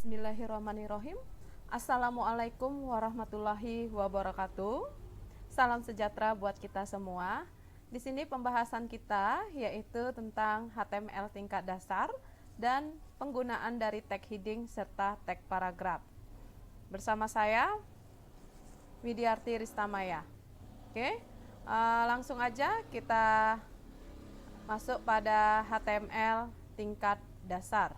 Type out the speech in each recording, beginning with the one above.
Bismillahirrahmanirrahim. Assalamualaikum warahmatullahi wabarakatuh. Salam sejahtera buat kita semua. Di sini pembahasan kita yaitu tentang HTML tingkat dasar dan penggunaan dari tag heading serta tag paragraf. Bersama saya Widiarti Ristamaya. Oke, langsung aja kita masuk pada HTML tingkat dasar.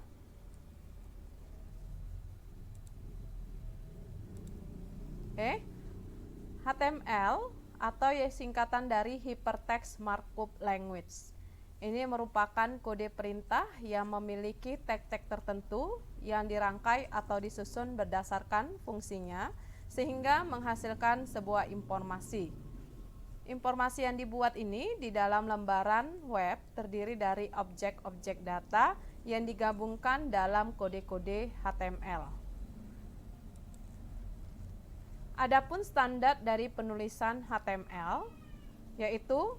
HTML atau singkatan dari Hypertext Markup Language. Ini merupakan kode perintah yang memiliki tag-tag tertentu yang dirangkai atau disusun berdasarkan fungsinya sehingga menghasilkan sebuah informasi. Informasi yang dibuat ini di dalam lembaran web terdiri dari objek-objek data yang digabungkan dalam kode-kode HTML. Adapun standar dari penulisan HTML yaitu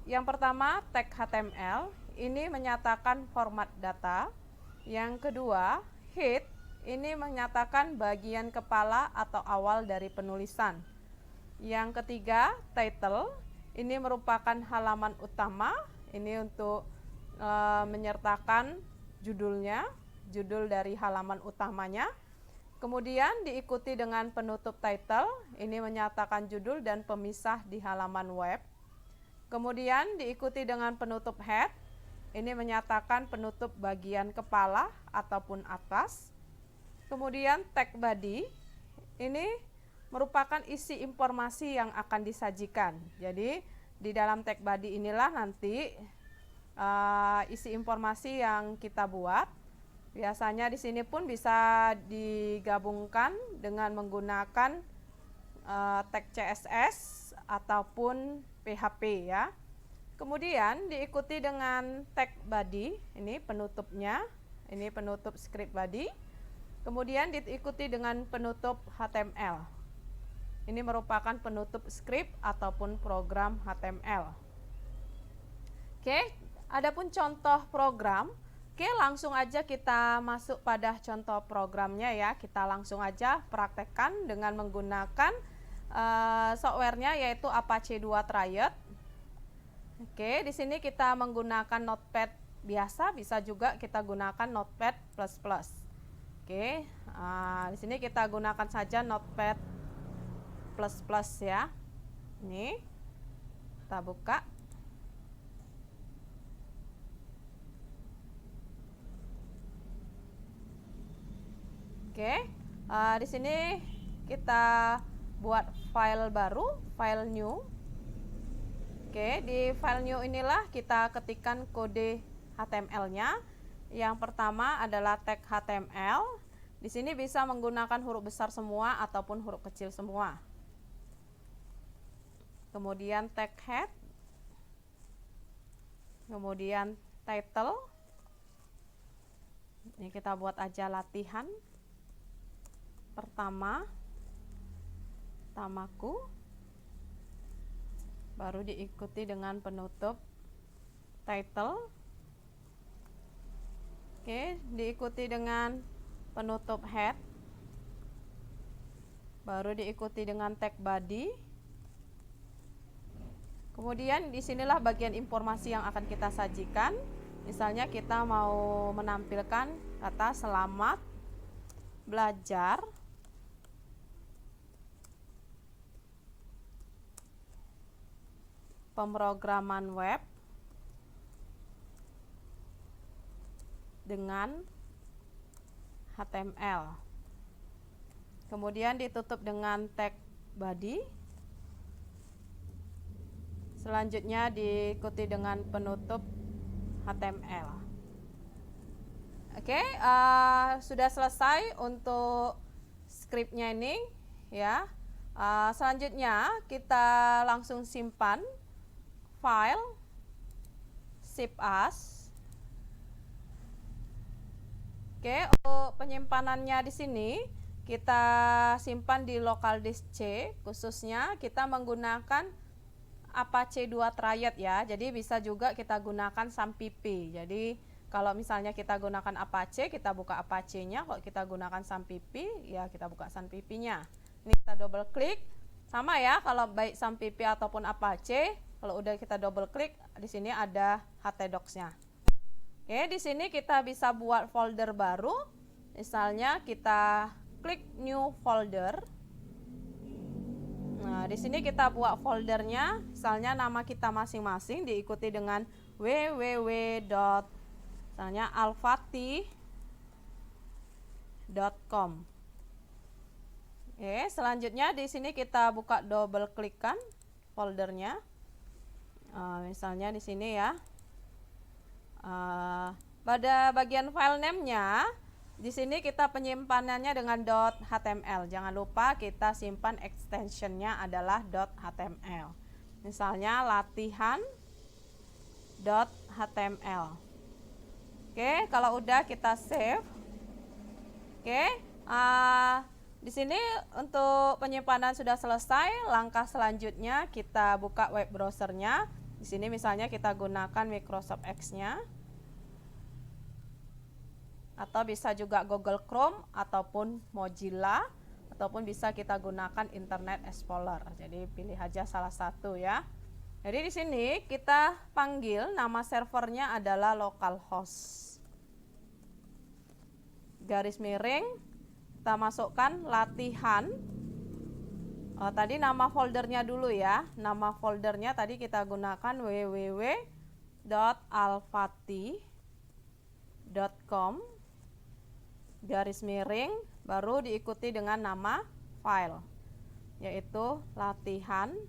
yang pertama tag HTML ini menyatakan format data. Yang kedua, head ini menyatakan bagian kepala atau awal dari penulisan. Yang ketiga, title ini merupakan halaman utama, ini untuk menyertakan judulnya, judul dari halaman utamanya. Kemudian diikuti dengan penutup title, ini menyatakan judul dan pemisah di halaman web. Kemudian diikuti dengan penutup head, ini menyatakan penutup bagian kepala ataupun atas. Kemudian tag body, ini merupakan isi informasi yang akan disajikan. Jadi di dalam tag body inilah nanti isi informasi yang kita buat. Biasanya di sini pun bisa digabungkan dengan menggunakan tag CSS ataupun PHP ya. Kemudian diikuti dengan tag body, ini penutupnya, ini penutup script body. Kemudian diikuti dengan penutup HTML. Ini merupakan penutup script ataupun program HTML. Oke, adapun contoh program. Oke, langsung aja kita masuk pada contoh programnya ya. Kita langsung aja praktekkan dengan menggunakan softwarenya yaitu Apache 2 Triad. Oke, di sini kita menggunakan Notepad biasa, bisa juga kita gunakan Notepad++. Oke, di sini kita gunakan saja Notepad++ ya. Ini kita buka. Oke, di sini kita buat file baru, file new. Oke, di file new inilah kita ketikkan kode HTML-nya. Yang pertama adalah tag HTML. Di sini bisa menggunakan huruf besar semua ataupun huruf kecil semua. Kemudian tag head. Kemudian title. Ini kita buat aja latihan. Pertama, tamaku, baru diikuti dengan penutup title. Oke, diikuti dengan penutup head, baru diikuti dengan tag body. Kemudian disinilah bagian informasi yang akan kita sajikan. Misalnya kita mau menampilkan kata selamat belajar pemrograman web dengan HTML. Kemudian ditutup dengan tag body. Selanjutnya diikuti dengan penutup HTML. Oke, sudah selesai untuk scriptnya ini ya. Selanjutnya kita langsung simpan file save as. Oke, untuk penyimpanannya di sini kita simpan di local disk C, khususnya kita menggunakan Apache 2 Triad ya. Jadi bisa juga kita gunakan SAMPP. Jadi Kalau misalnya kita gunakan Apache, kita buka Apache-nya. Kalau kita gunakan SunPP, ya kita buka SunPP-nya. Ini kita double klik. Sama ya, kalau baik SunPP ataupun Apache, kalau udah kita double klik, di sini ada htdocs-nya. Oke, di sini kita bisa buat folder baru. Misalnya kita klik new folder. Nah, di sini kita buat foldernya, misalnya nama kita masing-masing diikuti dengan www.alfati.com. Oke, selanjutnya di sini kita buka double klikkan foldernya. Misalnya di sini ya. Pada bagian file name-nya, di sini kita penyimpanannya dengan .html. Jangan lupa kita simpan extension-nya adalah .html. Misalnya latihan.html. Oke, kalau udah kita save. Oke, di sini untuk penyimpanan sudah selesai. Langkah selanjutnya kita buka web browser-nya. Di sini misalnya kita gunakan Microsoft Edge-nya. Atau bisa juga Google Chrome ataupun Mozilla, ataupun bisa kita gunakan Internet Explorer. Jadi pilih aja salah satu ya. Jadi di sini kita panggil nama servernya adalah localhost. Garis miring, kita masukkan latihan. Tadi nama foldernya dulu ya. Nama foldernya tadi kita gunakan www.alfati.com garis miring, baru diikuti dengan nama file, yaitu latihan.html.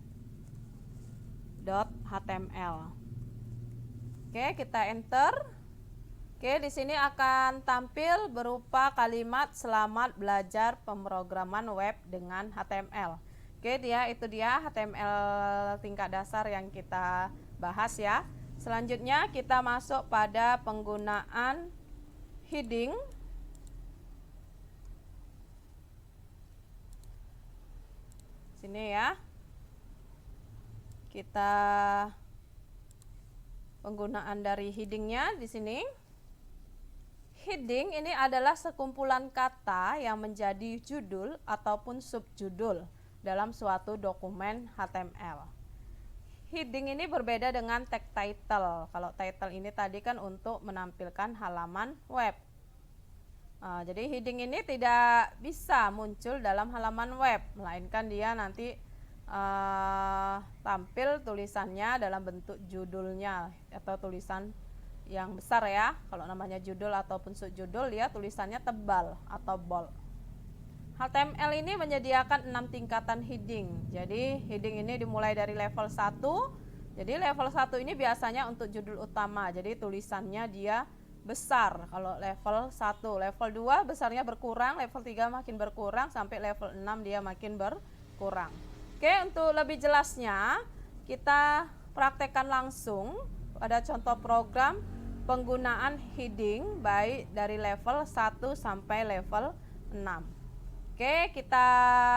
Oke, kita enter. Oke, di sini akan tampil berupa kalimat selamat belajar pemrograman web dengan HTML. Oke, itu dia HTML tingkat dasar yang kita bahas ya. Selanjutnya kita masuk pada penggunaan heading. Sini ya. Kita penggunaan dari headingnya di sini. Heading ini adalah sekumpulan kata yang menjadi judul ataupun subjudul dalam suatu dokumen HTML. Heading ini berbeda dengan tag title. Kalau title ini tadi kan untuk menampilkan halaman web. Jadi heading ini tidak bisa muncul dalam halaman web, melainkan dia nanti tampil tulisannya dalam bentuk judulnya atau tulisan yang besar ya. Kalau namanya judul ataupun subjudul, dia tulisannya tebal atau bold. HTML ini menyediakan 6 tingkatan heading. Jadi heading ini dimulai dari level 1. Jadi level 1 ini biasanya untuk judul utama. Jadi tulisannya dia besar kalau level 1. Level 2 besarnya berkurang, level 3 makin berkurang, sampai level 6 dia makin berkurang. Oke, untuk lebih jelasnya kita praktekkan langsung pada contoh program penggunaan heading baik dari level 1 sampai level 6. Oke, kita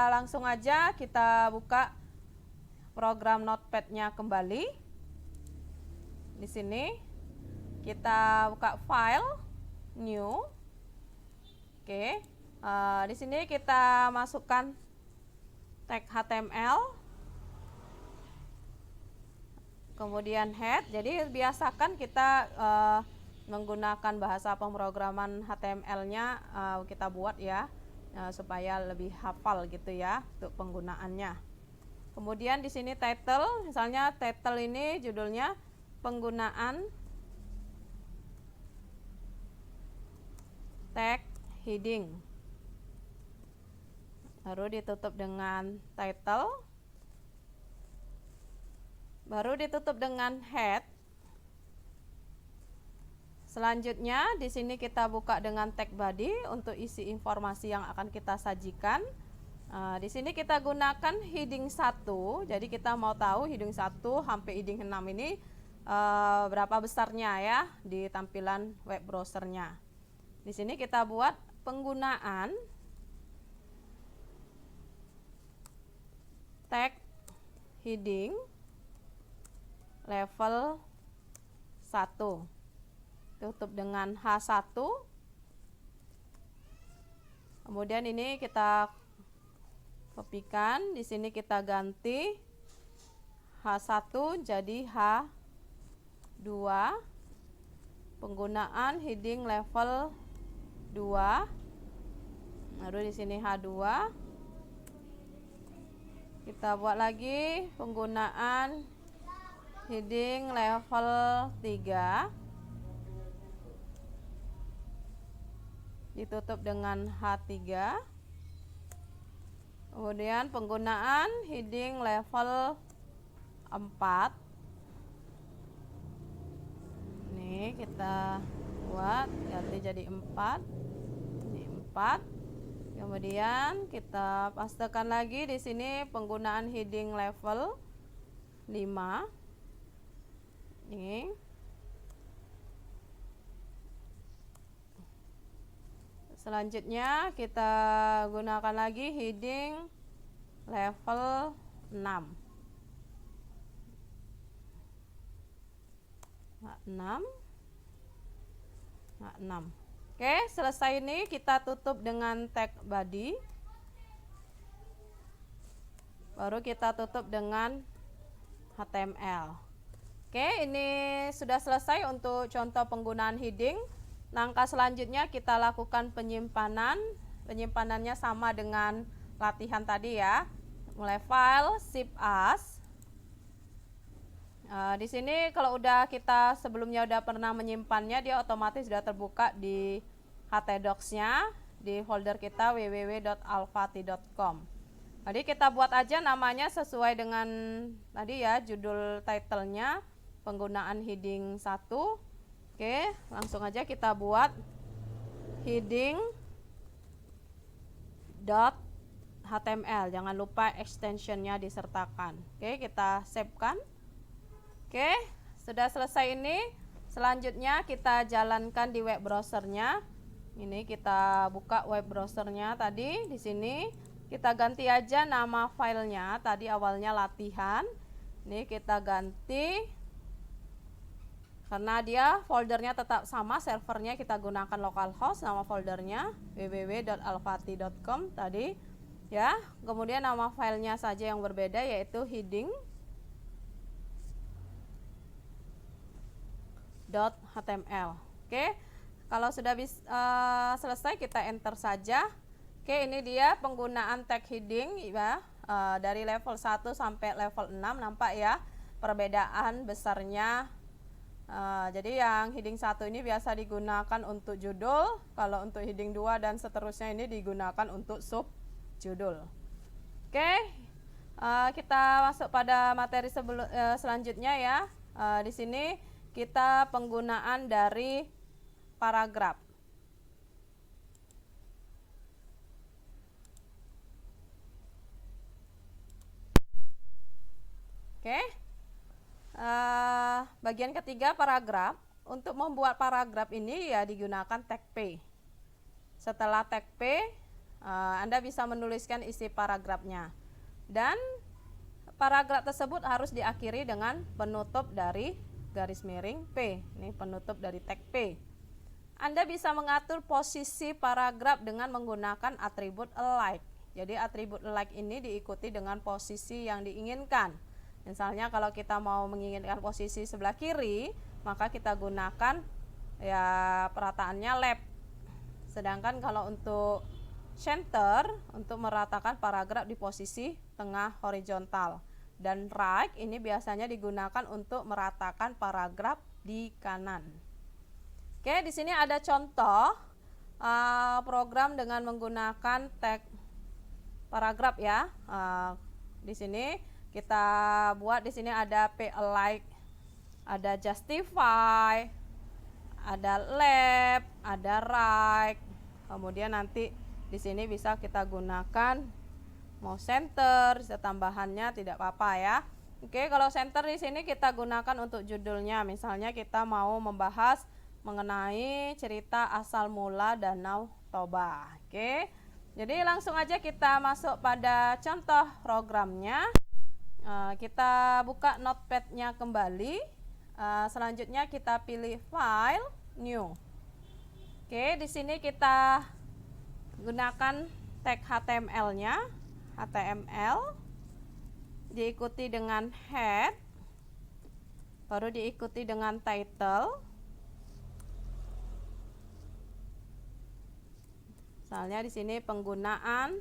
langsung aja kita buka program Notepad-nya kembali. Di sini kita buka file, new. Oke, di sini kita masukkan tag HTML, kemudian head. Jadi biasakan kita menggunakan bahasa pemrograman HTML-nya kita buat ya. Supaya lebih hafal gitu ya untuk penggunaannya. Kemudian di sini title, misalnya title ini judulnya penggunaan tag heading. Baru ditutup dengan title. Baru ditutup dengan head. Selanjutnya di sini kita buka dengan tag body untuk isi informasi yang akan kita sajikan. Di sini kita gunakan heading 1. Jadi kita mau tahu heading 1 sampai heading 6 ini berapa besarnya ya di tampilan web browsernya. Di sini kita buat penggunaan tag heading level 1. tutup dengan H1. Kemudian ini kita kopikan, di sini kita ganti H1 jadi H2. Penggunaan heading level 2. Lalu di sini H2. Kita buat lagi penggunaan heading level 3. Ditutup dengan H3. Kemudian penggunaan heading level 4. Ini kita buat ganti jadi 4. Ini 4. Kemudian kita pastekan lagi di sini penggunaan heading level 5. Ini. Selanjutnya kita gunakan lagi heading level 6. 6. Oke, selesai ini kita tutup dengan tag body. Baru kita tutup dengan HTML. Oke, ini sudah selesai untuk contoh penggunaan heading. Langkah selanjutnya kita lakukan penyimpanan. Penyimpanannya sama dengan latihan tadi ya. Mulai file, save as. Di sini kalau udah kita sebelumnya udah pernah menyimpannya, dia otomatis sudah terbuka di htdocs-nya di folder kita www.alfati.com. Jadi kita buat aja namanya sesuai dengan tadi ya, judul title-nya, penggunaan heading 1. Oke, langsung aja kita buat heading .html. Jangan lupa extensionnya disertakan. Oke, kita save-kan. Oke, sudah selesai ini. Selanjutnya kita jalankan di web browsernya. Ini kita buka web browsernya tadi. Di sini kita ganti aja nama filenya. Tadi awalnya latihan. Ini kita ganti. Karena dia foldernya tetap sama, servernya kita gunakan localhost, nama foldernya www.alfati.com tadi ya. Kemudian nama filenya saja yang berbeda, yaitu heading.html. Oke, kalau sudah selesai kita enter saja. Oke, ini dia penggunaan tag heading ya, dari level 1 sampai level 6 nampak ya perbedaan besarnya. Jadi yang heading 1 ini biasa digunakan untuk judul, kalau untuk heading 2 dan seterusnya ini digunakan untuk sub judul. Oke, kita masuk pada materi selanjutnya ya. Di sini kita penggunaan dari paragraf. Oke. Bagian ketiga paragraf. Untuk membuat paragraf ini ya digunakan tag P. Setelah tag P, Anda bisa menuliskan isi paragrafnya. Dan paragraf tersebut harus diakhiri dengan penutup dari garis miring P. Ini penutup dari tag P. Anda bisa mengatur posisi paragraf dengan menggunakan atribut alike. Jadi atribut alike ini diikuti dengan posisi yang diinginkan. Misalnya kalau kita mau menginginkan posisi sebelah kiri, maka kita gunakan ya perataannya left. Sedangkan kalau untuk center, untuk meratakan paragraf di posisi tengah horizontal. Dan right ini biasanya digunakan untuk meratakan paragraf di kanan. Oke, di sini ada contoh program dengan menggunakan tag paragraf ya. Di sini kita buat, di sini ada p-alike, ada justify, ada left, ada right. Kemudian nanti di sini bisa kita gunakan mau center, bisa tambahannya tidak apa-apa ya. Oke, kalau center di sini kita gunakan untuk judulnya. Misalnya kita mau membahas mengenai cerita asal mula Danau Toba. Oke. Jadi langsung aja kita masuk pada contoh programnya. Kita buka notepad-nya kembali. Selanjutnya kita pilih file, new. Oke, di sini kita gunakan tag HTML-nya, HTML, diikuti dengan head, baru diikuti dengan title. Misalnya di sini penggunaan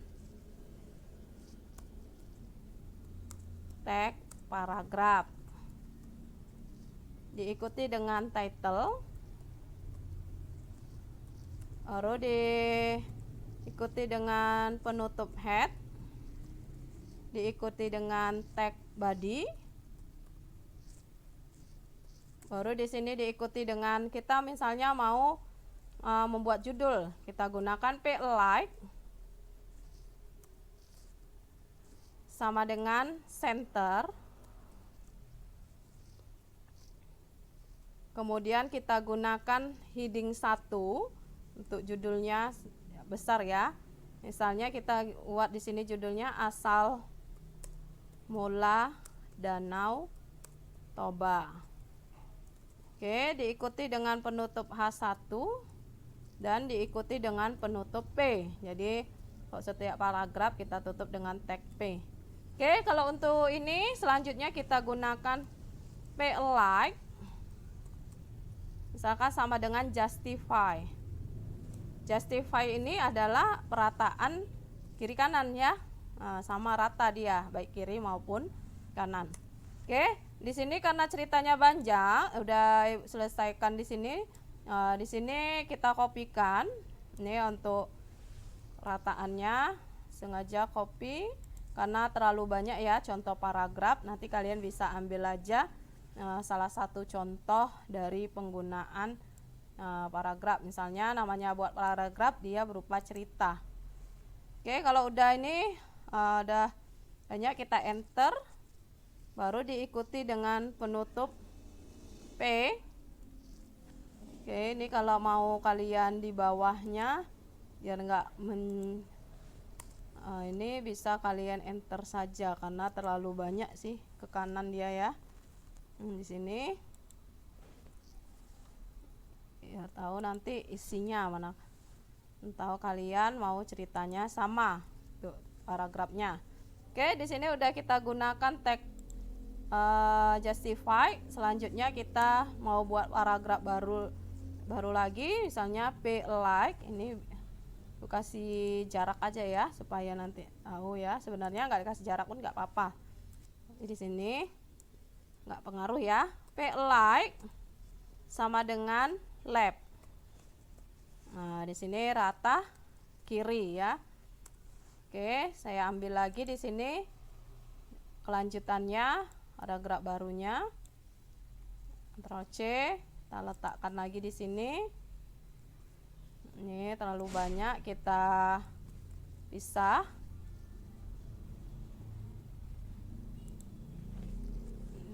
tag paragraf, diikuti dengan title, baru diikuti dengan penutup head, diikuti dengan tag body, baru di sini diikuti dengan kita misalnya mau membuat judul, kita gunakan p-like sama dengan center, kemudian kita gunakan heading 1 untuk judulnya besar ya. Misalnya kita buat di sini judulnya asal mula Danau Toba. Oke, diikuti dengan penutup H1 dan diikuti dengan penutup P. Jadi untuk setiap paragraf kita tutup dengan tag P. Oke, kalau untuk ini selanjutnya kita gunakan p-like, misalkan sama dengan justify. Justify ini adalah perataan kiri kanan ya, sama rata dia baik kiri maupun kanan. Oke, di sini karena ceritanya panjang, udah selesaikan di sini. Di sini kita kopikan. Ini untuk rataannya, sengaja copy karena terlalu banyak ya contoh paragraf. Nanti kalian bisa ambil aja salah satu contoh dari penggunaan paragraf. Misalnya namanya buat paragraf dia berupa cerita. Oke, kalau udah ini udah banyak, kita enter, baru diikuti dengan penutup P. Oke, ini kalau mau kalian di bawahnya biar enggak ini bisa kalian enter saja karena terlalu banyak sih ke kanan dia ya. Di sini ya, tahu nanti isinya mana. Tahu kalian mau ceritanya sama tuh paragrafnya. Oke, di sini udah kita gunakan tag justify. Selanjutnya kita mau buat paragraf baru lagi, misalnya p-like. Ini kasih jarak aja ya supaya nanti tahu ya. Sebenarnya nggak dikasih jarak pun nggak apa-apa. Di sini nggak pengaruh ya. p-like sama dengan left. Nah, di sini rata kiri ya. Oke, saya ambil lagi di sini kelanjutannya, paragraf barunya. Ctrl C, kita letakkan lagi di sini. Ini terlalu banyak, kita pisah.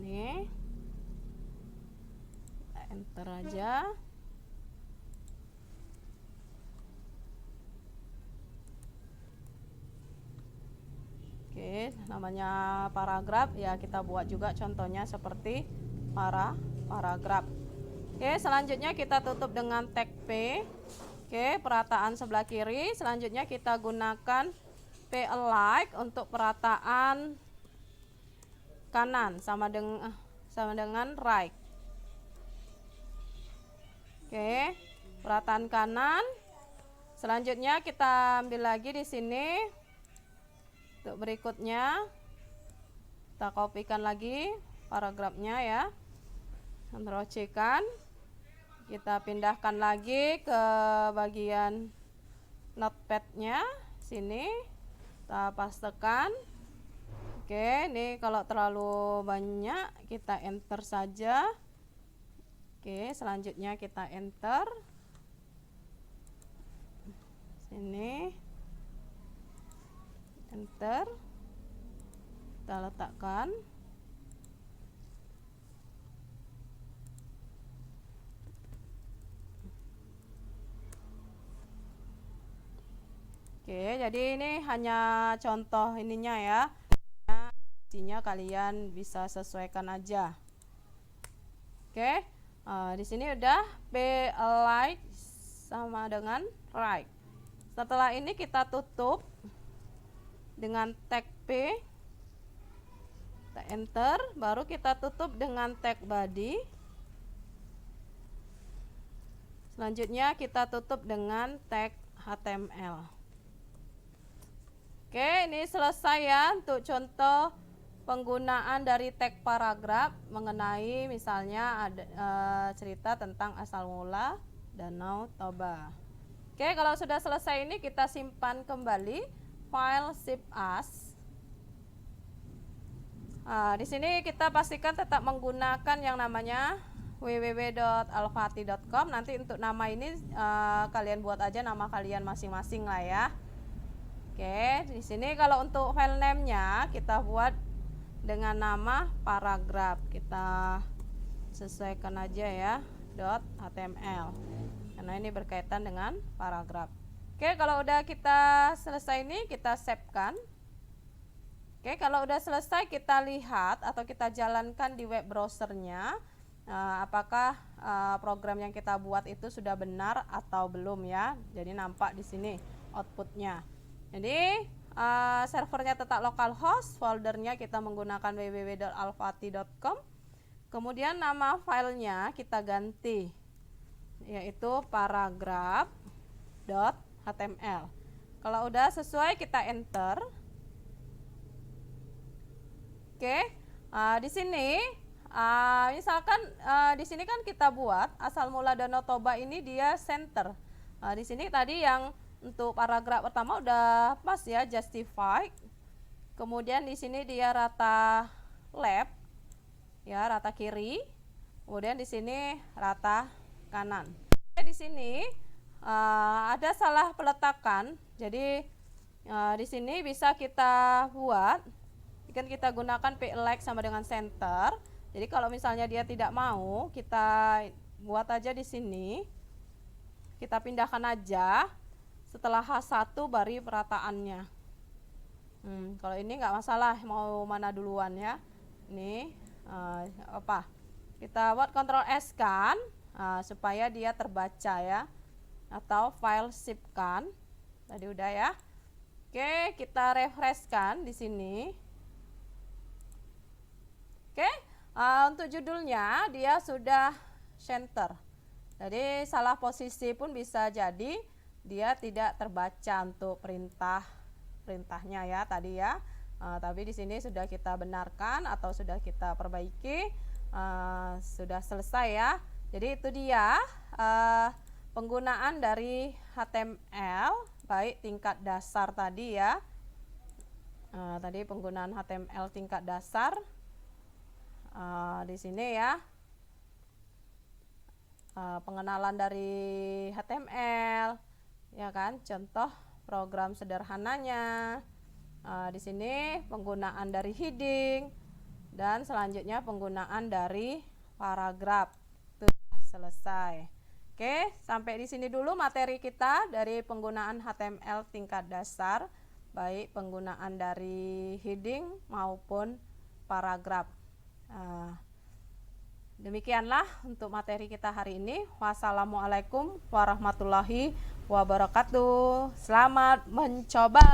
Ini kita enter aja. Oke, namanya paragraf ya, kita buat juga contohnya seperti paragraf. Oke, selanjutnya kita tutup dengan tag P. Oke, perataan sebelah kiri. Selanjutnya kita gunakan p-like untuk perataan kanan sama dengan right. Oke, perataan kanan. Selanjutnya kita ambil lagi di sini. Untuk berikutnya kita kopikan lagi paragrafnya ya. Ctrl C kan. Kita pindahkan lagi ke bagian notepad-nya sini. Kita pastekan. Oke, ini kalau terlalu banyak kita enter saja. Oke, selanjutnya kita enter. Sini. Enter. Kita letakkan. Oke, jadi ini hanya contoh ininya ya. Isinya kalian bisa sesuaikan aja. Oke, Di sini udah be alike sama dengan right. Setelah ini kita tutup dengan tag P, kita enter, baru kita tutup dengan tag body. Selanjutnya kita tutup dengan tag HTML. Oke, ini selesai ya untuk contoh penggunaan dari tag paragraf mengenai misalnya ada cerita tentang asal mula Danau Toba. Oke, kalau sudah selesai ini kita simpan kembali file zip as. Di sini kita pastikan tetap menggunakan yang namanya www.alfati.com. Nanti untuk nama ini kalian buat aja nama kalian masing-masing lah ya. Oke, di sini kalau untuk file name-nya kita buat dengan nama paragraf. Kita sesuaikan aja ya .html. Karena ini berkaitan dengan paragraf. Oke, kalau udah kita selesai ini kita save-kan. Oke, kalau udah selesai kita lihat atau kita jalankan di web browsernya apakah program yang kita buat itu sudah benar atau belum ya. Jadi nampak di sini outputnya. Jadi servernya tetap localhost, foldernya kita menggunakan www.alfati.com. Kemudian nama filenya kita ganti yaitu paragraph.html. Kalau udah sesuai kita enter. Oke, di sini misalkan di sini kan kita buat asal mula Danau Toba ini dia center. Di sini tadi yang untuk paragraf pertama udah pas ya, justified. Kemudian di sini dia rata left, ya rata kiri. Kemudian di sini rata kanan. Di sini ada salah peletakan. Jadi di sini bisa kita buat, kan kita gunakan p-like sama dengan center. Jadi kalau misalnya dia tidak mau, kita buat aja di sini. Kita pindahkan aja. Setelah H1 baru perataannya. Kalau ini nggak masalah mau mana duluan ya. Ini apa? Kita buat Ctrl S kan supaya dia terbaca ya. Atau file zip kan. Tadi udah ya. Oke, kita refresh kan di sini. Oke, untuk judulnya dia sudah center. Jadi salah posisi pun bisa jadi dia tidak terbaca untuk perintahnya ya tadi ya. Tapi di sini sudah kita benarkan atau sudah kita perbaiki, sudah selesai ya. Jadi itu dia penggunaan dari HTML baik tingkat dasar tadi ya. Tadi penggunaan HTML tingkat dasar di sini ya. Pengenalan dari HTML. Ya kan, contoh program sederhananya. Di sini penggunaan dari heading dan selanjutnya penggunaan dari paragraf. Itu selesai. Oke, sampai di sini dulu materi kita dari penggunaan HTML tingkat dasar, baik penggunaan dari heading maupun paragraf. Demikianlah untuk materi kita hari ini. Wassalamualaikum warahmatullahi wabarakatuh. Selamat mencoba.